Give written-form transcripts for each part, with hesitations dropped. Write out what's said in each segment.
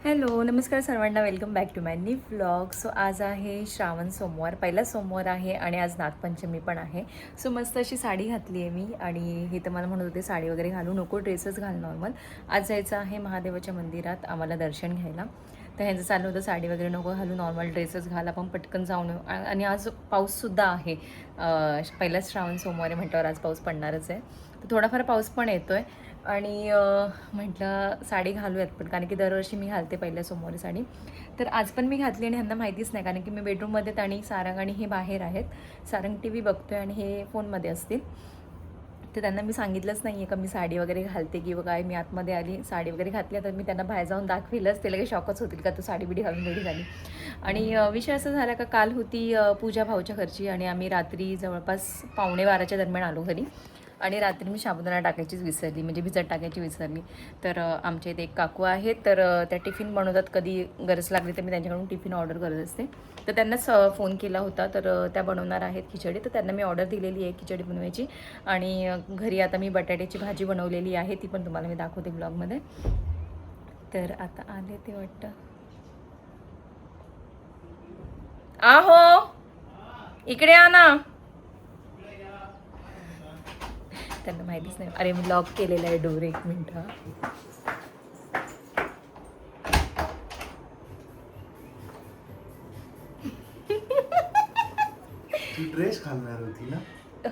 Hello नमस्कार सर्वांना, welcome back to my new vlog. So आज आहे श्रावण सोमवार, पहिला सोमवार आहे आणि आज नागपंचमी पण आहे. सो मस्त अशी साडी घातली आहे मी आणि हे तर मला म्हणत होते साडी वगैरे घालू नको, ड्रेसच घाल नॉर्मल. आज जायचं आहे महादेवाच्या मंदिरात आम्हाला दर्शन घ्यायला. तर ह्यांचं चाललं होतं साडी वगैरे नको घालू, नॉर्मल ड्रेसच घाल, आपण पटकन जाऊन येऊ. आणि आज पाऊससुद्धा आहे, पहिलाच श्रावण सोमवार आहे म्हटल्यावर आज पाऊस पडणारच आहे. तर थोडाफार पाऊस पण येतो आहे आणि म्हटलं साडी घालूयात पण, कारण की दरवर्षी मी घालते पहिल्या सोमवारी साडी. तर आज पण मी घातली आणि ह्यांना माहितीच नाही, कारण की मी बेडरूममध्ये आणि सारंग आणि हे बाहेर आहेत. सारंग टी व्ही बघतोय आणि हे फोनमध्ये असतील. तर त्यांना मी सांगितलंच नाही आहे का मी साडी वगैरे घालते किंवा काय. मी आतमध्ये आली साडी वगैरे घातली, तर मी त्यांना बाहेर जाऊन दाखविलंच. ते लगेच शॉकच होतील का तू साडी बिडी घालून रेडी झाली. आणि विषय असं झाला का काल होती पूजा भाऊच्या घरची आणि आम्ही रात्री जवळपास 11:45 दरम्यान आलो घरी. आणि रात्री मी साबुदाणा टाकायचीच विसरली, म्हणजे भिजत टाकायची विसरली. तर आमच्या इथे एक काकू आहेत, तर त्या टिफिन बनवतात, कधी गरज लागली तर मी त्यांच्याकडून टिफिन ऑर्डर करत असते. तर त्यांनाच फोन केला होता, तर त्या बनवणार आहेत खिचडी. तर त्यांना मी ऑर्डर दिलेली आहे खिचडी बनवायची. आणि घरी आता मी बटाट्याची भाजी बनवलेली आहे, ती पण तुम्हाला मी दाखवते ब्लॉगमध्ये. तर आता आले ते वाटतं. आहो इकडे या ना. त्यांना माहितीच नाही. अरे मी लॉक केलेला आहे डोर, एक मिनिट. तू ड्रेस घालणार होती ना?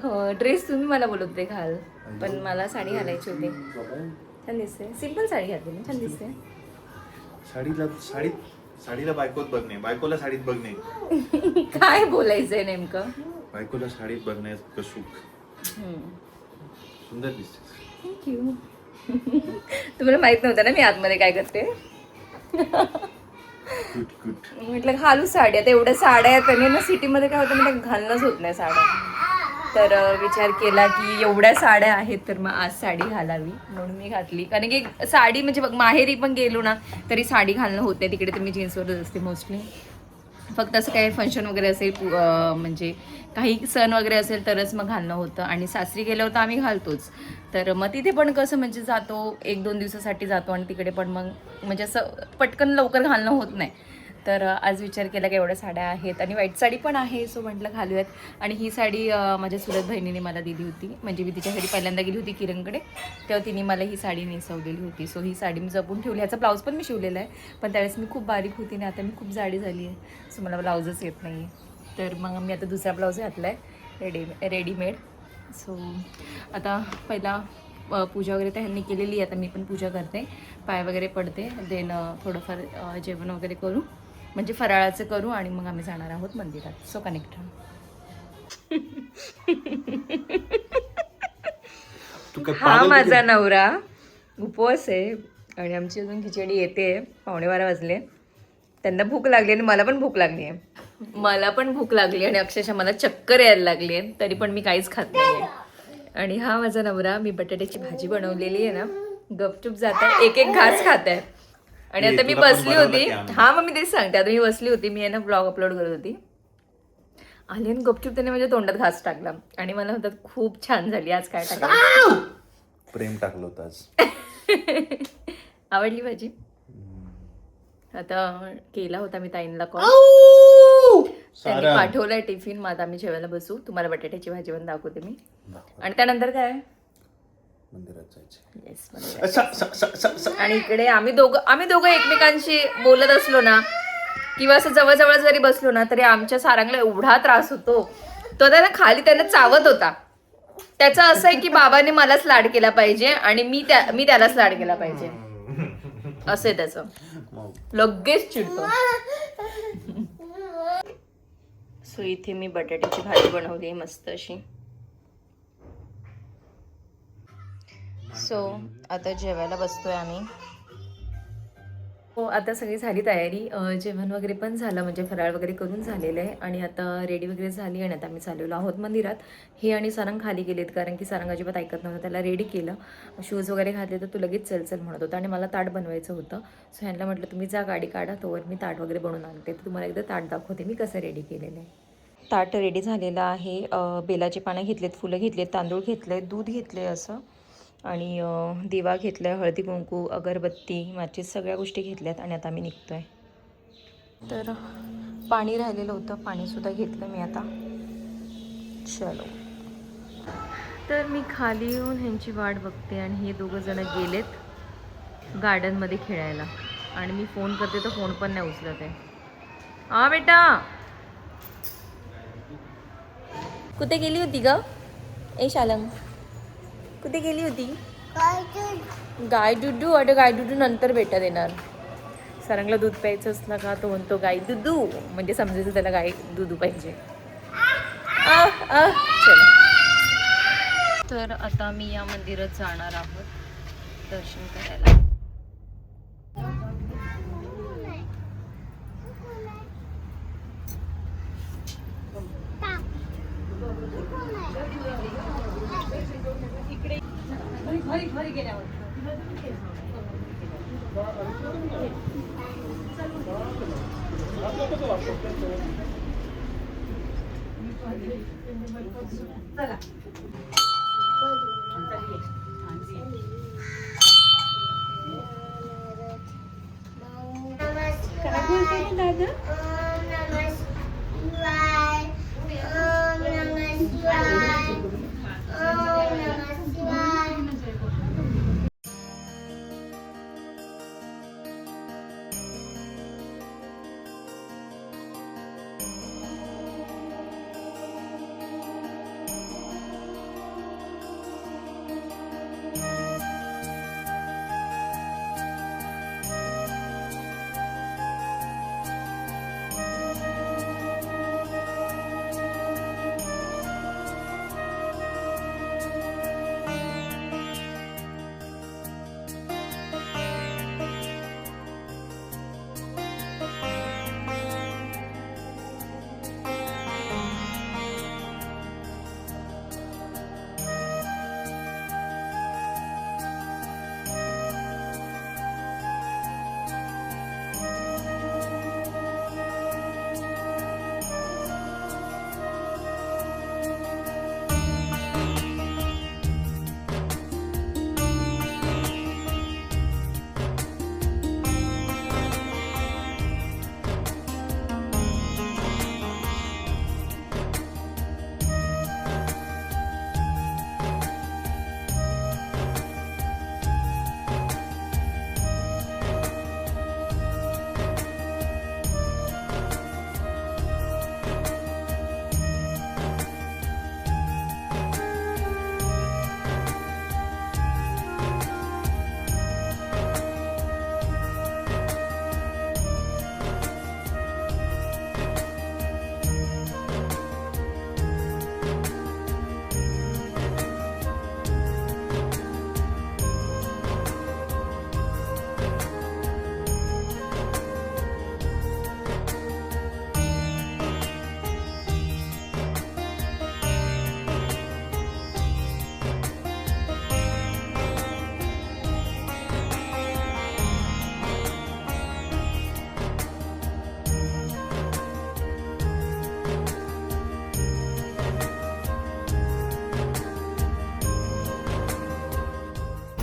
हो, ड्रेस तुम्ही मला बोलत होते घाल, पण मला साडी घालायची होती. छान दिसते, सिंपल साडी घातली ना, छान दिसते. साडीला बायकोत बघणे, बायकोला साडीत बघणे. काय बोलायचंय नेमकं? बायकोला साडीत बघण्याचं सुख. सुंदर दिसते. थँक्यू. तुम्हाला माहित नव्हतं ना मी आतमध्ये काय करते. म्हटलं घालू साडी. आता एवढ्या साड्या आहेत आणि ना सिटीमध्ये काय होतं म्हणजे घालणंच होत नाही साड्या. तर विचार केला की एवढ्या साड्या आहेत तर मग आज साडी घालावी, म्हणून मी घातली. कारण की साडी म्हणजे बघ, माहेरी पण गेलो ना तरी साडी घालणं होत नाही, तिकडे तर मी जीन्सवरच असते मोस्टली. फक्त असं काही फंक्शन वगैरे असेल, म्हणजे काही सण वगैरे असेल तरच मग घालणं होतं. आणि सासरी गेल्यावर तर आम्ही घालतोच. तर मग तिथे पण कसं म्हणजे जातो, 1-2 दिवसासाठी जातो आणि तिकडे पण मग म्हणजे असं पटकन लवकर घालणं होत नाही. तर आज विचार केला की एवढ्या साड्या आहेत आणि व्हाईट साडी पण आहे, सो म्हटलं घालूयात. आणि ही साडी माझ्या चुलत बहिणीने मला दिली होती, म्हणजे मी तिच्या घरी पहिल्यांदा गेली होती किरणकडे, तेव्हा तिने मला ही साडी नेसवलेली होती. सो ही साडी मी जपून ठेवली. ह्याचा ब्लाऊज पण मी शिवलेला आहे, पण त्यावेळेस मी खूप बारीक होती आणि आता मी खूप जाडी झाली आहे, सो मला ब्लाऊजच येत नाही आहे. तर मग मी आता दुसरा ब्लाऊज घातला आहे रेडीमेड. सो आता पहिला पूजा वगैरे तर ह्यांनी केलेली आहे, आता मी पण पूजा करते, पाय वगैरे पडते, देन थोडंफार जेवण वगैरे करू, म्हणजे फराळाचं करू आणि मग आम्ही जाणार आहोत मंदिरात. सो कनेक्ट हा माझा नवरा उपवास आहे आणि आमची अजून खिचडी येते. 11:15 वाजले. त्यांना भूक लागली आणि मला पण भूक लागली आहे. मला पण भूक लागली आणि अक्षरशः मला चक्कर यायला लागली आहे, तरी पण मी काहीच खात नाही. आणि हा माझा नवरा, मी बटाट्याची भाजी बनवलेली आहे ना, गपचूप जात आहे, एक एक घास खात आहे. आणि आता मी बसली होती, हा मग मी तेच सांगते, आता मी बसली होती, मी आहे ना ब्लॉग अपलोड करत होती, आली आणि गपचूप त्याने माझ्या तोंडात घास टाकला आणि मला म्हणतात खूप छान झाली, आज काय टाकलं? प्रेम टाकलं होतं आज. आवडली भाजी. आता केला होता मी ताईंना कॉल, त्यांनी पाठवलाय टिफिन. मग आता आम्ही जेवायला बसू. तुम्हाला बटाट्याची भाजी पण दाखवते मी. आणि त्यानंतर काय मंदिरात जायचं. येस. आणि इकडे आम्ही दोघं एकमेकांशी बोलत असलो ना किंवा असं जवळजवळ जरी बसलो ना तरी आमच्या सारंगला एवढा त्रास होतो. तो त्याला खाली त्याला चावत होता. त्याचं असं आहे की बाबाने मलाच लाड केला पाहिजे आणि मी त्यालाच लाड केला पाहिजे, असं आहे त्याचं. लगेच चिडतो. सो इथे मी बटाट्याची भाजी बनवली मस्त अशी. सो आता जेवायला बसतोय आम्ही. हो, आता सगळी झाली तयारी, जेवण वगैरे पण झालं, म्हणजे फराळ वगैरे करून झालेलं आहे. आणि आता रेडी वगैरे झाली आणि आता आम्ही चाललेलो आहोत मंदिरात. हे आणि सारंग खाली गेलेत, कारण की सारंग अजिबात ऐकत नव्हतं. त्याला रेडी केलं, शूज वगैरे घातले, तर तू लगेच चल म्हणत होता आणि मला ताट बनवायचं होतं. सो ह्यांना म्हटलं तुम्ही जा गाडी काढा, तोवर मी ताट वगैरे बनवून आणते. तर तुम्हाला एकदा ताट दाखवते मी कसं रेडी केलेलं आहे. ताट रेडी झालेलं आहे. बेलाची पानं घेतलेत, फुलं घेतलेत, तांदूळ घेतले, दूध घेतले असं. आणि दिवा घेतला, हळदी कुंकू, अगरबत्ती, माचीस सगळ्या गोष्टी घेतल्यात आणि आता आम्ही निघतो आहे. तर पाणी राहिलेलं होतं, पाणीसुद्धा घेतलं मी आता. चलो. तर मी खाली येऊन ह्यांची वाट बघते आणि हे दोघं जण गेलेत गार्डनमध्ये खेळायला आणि मी फोन करते तर फोन पण नाही उचलत आहे. हा बेटा, कुठे गेली होती ग? ए शालंग, कुठे गेली होती? गाय दुधू. अरे गाय दुधू नंतर बेटा देणार. सारंगला दूध प्यायचं असलं का तो म्हणतो गाय दुधू, म्हणजे समजायचं त्याला गाय दुधू पाहिजे. चलो. तर आता मी या मंदिरात जाणार आहोत दर्शन करायला. काय बोलते ना दादा?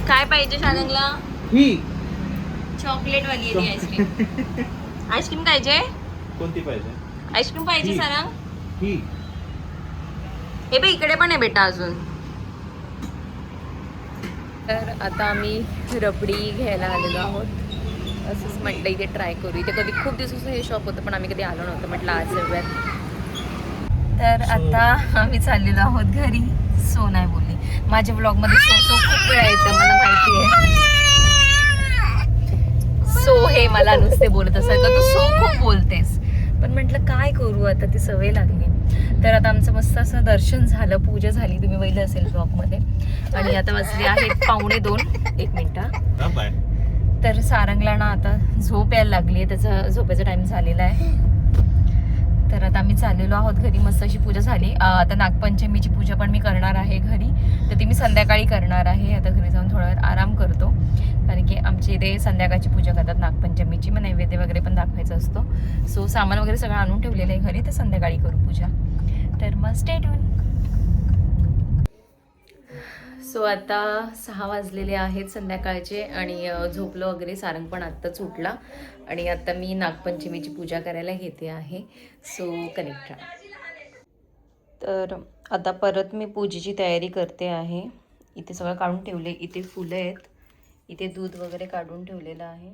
काय पाहिजे शालंगला? ही चॉकलेट वाली आहे आईस्क्रीम. आईस्क्रीम पाहिजे? कोणती पाहिजे? आईस्क्रीम पाहिजे ही. सारंग? ही हे बघ इकडे पण आहे बेटा अजून. तर आता आम्ही रबडी घ्यायला आलेलो आहोत. असंच म्हटलं इथे ट्राय करू. इथे कधी खूप दिवसाचं हे शॉप होतं पण आम्ही कधी आलो नव्हतं, म्हटलं आज जाऊयात. तर आता आम्ही चाललेलो आहोत घरी. सो नाही बोलली. माझ्या ब्लॉगमध्ये सो खूप वेळा येतं, मला माहिती आहे. सो हे मला नुसते बोलत असं का तू सो खूप बोलतेस, पण म्हटलं काय करू आता, ती सवय लागली. तर आता आमचं मस्त असं दर्शन झालं, पूजा झाली, तुम्ही बघितलं असेल ब्लॉगमध्ये. आणि आता वाजले आहेत 1:45. एक मिनिट. तर सारंगला ना आता झोप यायला लागली आहे, त्याचा झोपेचा टाइम झालेला आहे. तर आता आम्ही चाललेलो आहोत घरी. मस्त अशी पूजा झाली. आता नागपंचमीची पूजा पण मी करणार आहे घरी, तर ती मी संध्याकाळी करणार आहे. आता घरी जाऊन थोडा वेळ आराम करतो, कारण की आमच्या इथे संध्याकाळची पूजा करतात नागपंचमीची. मग नैवेद्य वगैरे पण दाखवायचा असतो. सो सामान वगैरे सगळं आणून ठेवलेलं आहे घरी, तर संध्याकाळी करू पूजा. तर मग स्टे ट्यून. सो आता 6 वाजलेले आहेत संध्याकाळचे आणि झोपलो वगैरे. सारंग पण आत्ताच उठला आणि आता मी नागपंचमीची पूजा करायला घेते आहे. सो कनेक्ट राहा. तर आता परत मी पूजेची तयारी करते आहे. इथे सगळं काढून ठेवले. इथे फुलं आहेत, इथे दूध वगैरे काढून ठेवलेलं आहे.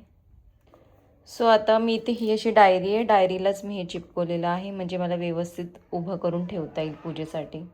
सो आता मी इथे ही अशी डायरी आहे, डायरीलाच मी हे चिपकवलेलं आहे म्हणजे मला व्यवस्थित उभं करून ठेवता येईल पूजेसाठी.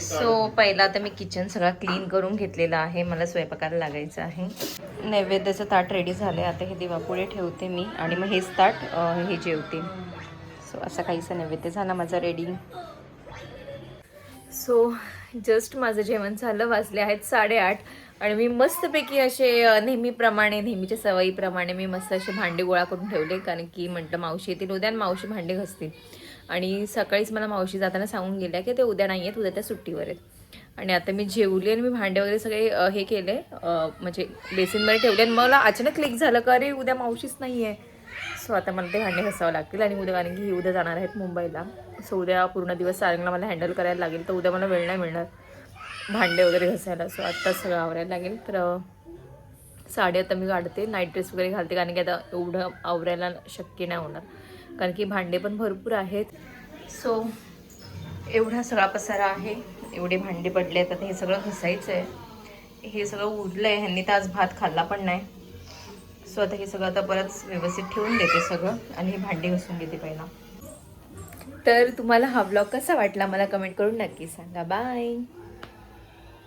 सो पहिला आता मी किचन सगळा क्लीन करून घेतलेला आहे. मला स्वयंपाकाला लागायचं आहे. नैवेद्याचं ताट रेडी झालं आहे. आता हे दिवापुढे ठेवते मी आणि मग हेच ताट हे जेवते. सो असा काहीसा नैवेद्य झाला माझा रेडी. सो जस्ट माझं जेवण झालं. वाजले आहेत 8:30 आणि मी मस्तपैकी असे नेहमीच्या सवयीप्रमाणे मी मस्त असे भांडे गोळा करून ठेवले. कारण की म्हटलं मावशी येतील उद्या आणि मावशी भांडे घासतील. आणि सकाळीच मला मावशी जाताना सांगून गेल्या की ते उद्या नाही आहेत, उद्या त्या सुट्टीवर आहेत. आणि आता मी जेवली आणि मी भांडे वगैरे सगळे हे केले, म्हणजे बेसिनमध्ये ठेवले. आणि मला अचानक क्लिक झालं का अरे उद्या मावशीच नाही आहे. सो आता मला ते भांडे घासावं लागतील. आणि उद्या कारण की ही उद्या जाणार आहेत मुंबईला. सो उद्या पूर्ण दिवस सारंगला मला हँडल करायला लागेल. तर उद्या मला वेळ नाही मिळणार भांडे वगैरे घासायला. सो आत्ताच सगळं आवरायला लागेल. तर साडी आता मी काढते, नाईट ड्रेस वगैरे घालते. कारण की आता एवढं आवरायला शक्य नाही होणार कारण की भांडे पण भरपूर आहेत. सो एवढा सगळा पसारा आहे, एवढे भांडे पडले आहेत. आता हे सगळं घासायचं आहे. हे सगळं उरलं आहे. ह्यांनी तर आज भात खाल्ला पण नाही. सो आता हे सगळं आता परत व्यवस्थित ठेवून देते सगळं आणि हे भांडे घासून घेते पहिला. तर तुम्हाला हा ब्लॉग कसा वाटला मला कमेंट करून नक्की सांगा. बाय.